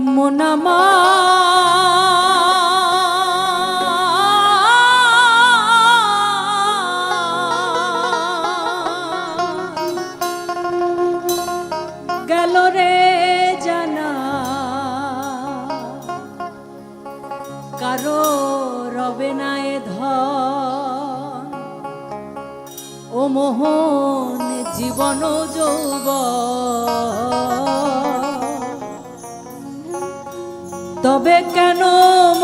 মোনামা গেল রে জানা কারো রবে না এ ধন ও মোহন জীবন যৌবন তবে কেন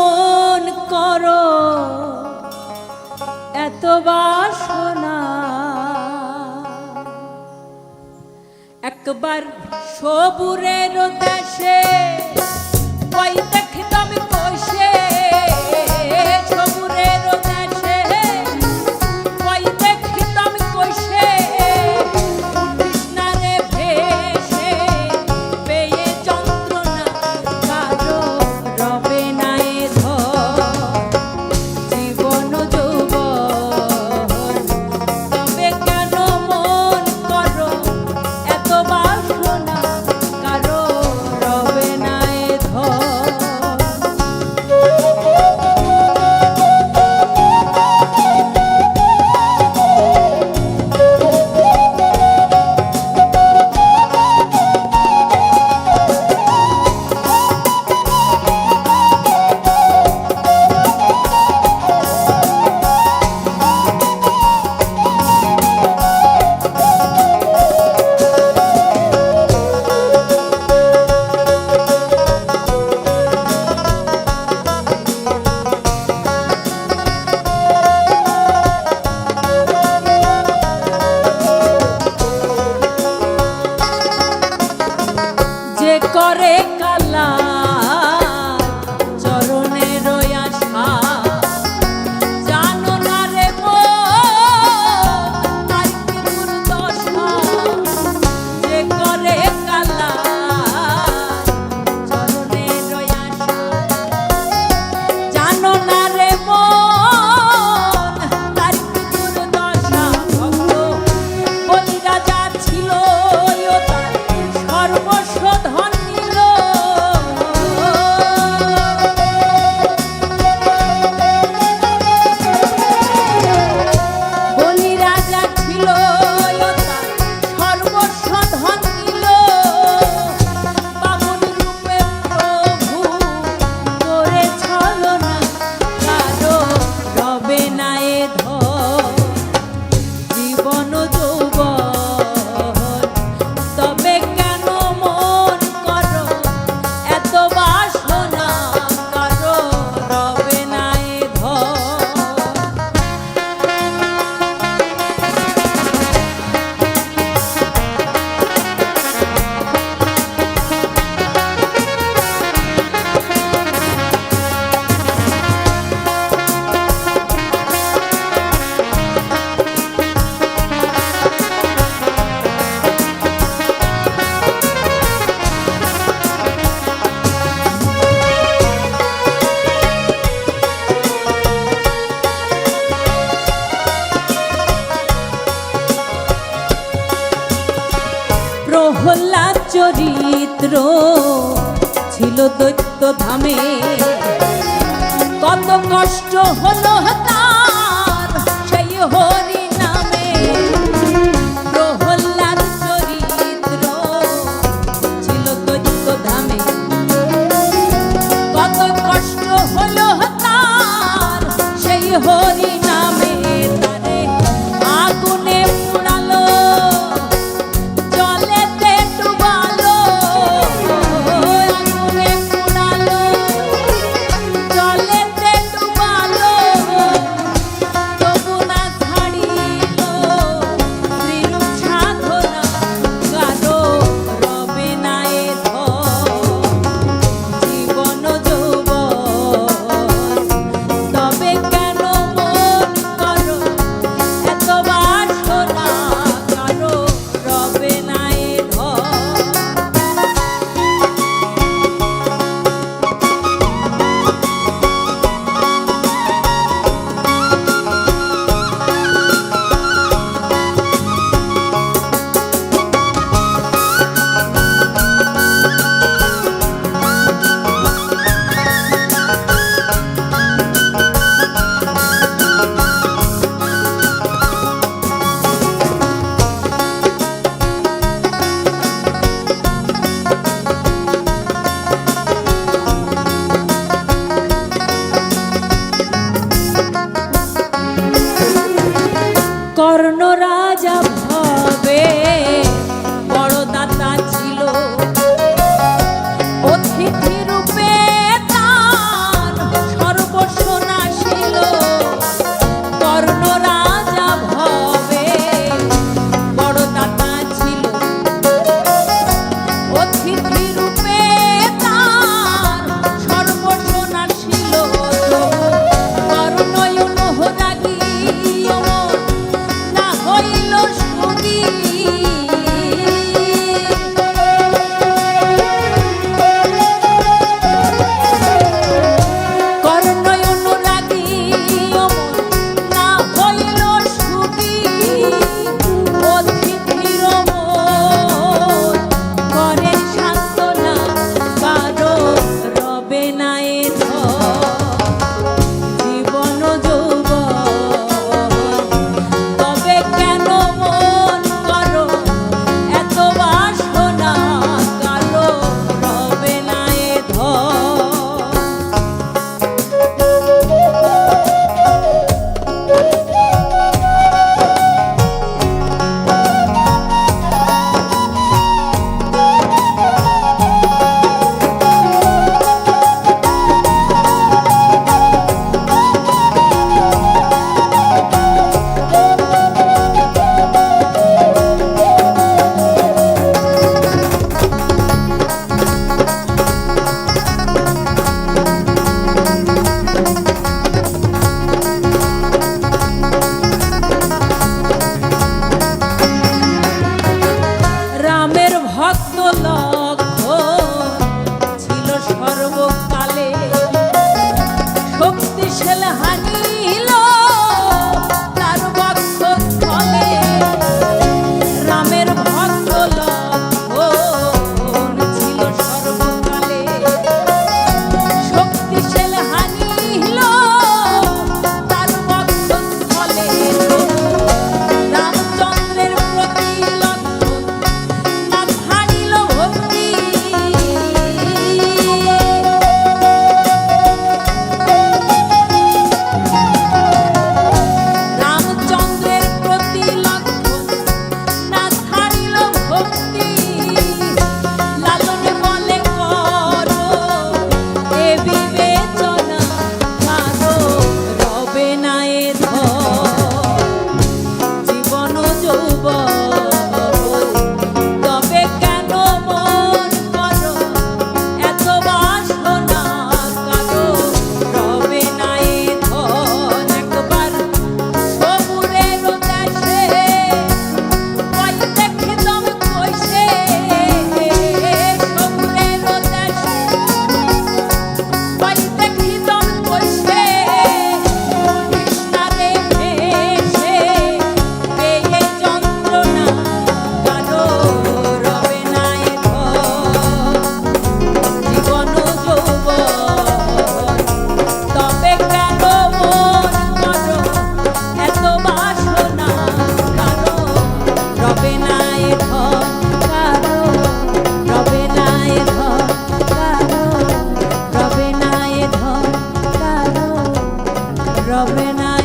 মন করো এত বাসনা একবার সবুরের দেশে ওই দেখতাম কষে সবুরের দেশে ওই দেখতাম কষে কৃষ্ণারে ভেসে পেয়ে যন্ত্রণা কারো রবে না এ ধন জীবন যৌবন তবে কেন মন করো এত বাসনা কারো রবে না এ ধন করে কালা চরণের আশা জানো না রে তার কি দুর্দশা যে করে কালা চরণের আশা জানো না রে তার কি দুর্দশা ভক্ত বলি রাজা ছিল তার সর্বস্ব ধন প্রহ্লাদ চরিত্র ছিল দৈত্য ধামে কত কষ্ট হলো তার সেই হরি নামে প্রহ্লাদ চরিত্র ছিল দৈত্য ধামে কত কষ্ট হলো তার সেই হরি নামে তারে আগুনে পুড়ালো জলেতে ডুবালো রবে না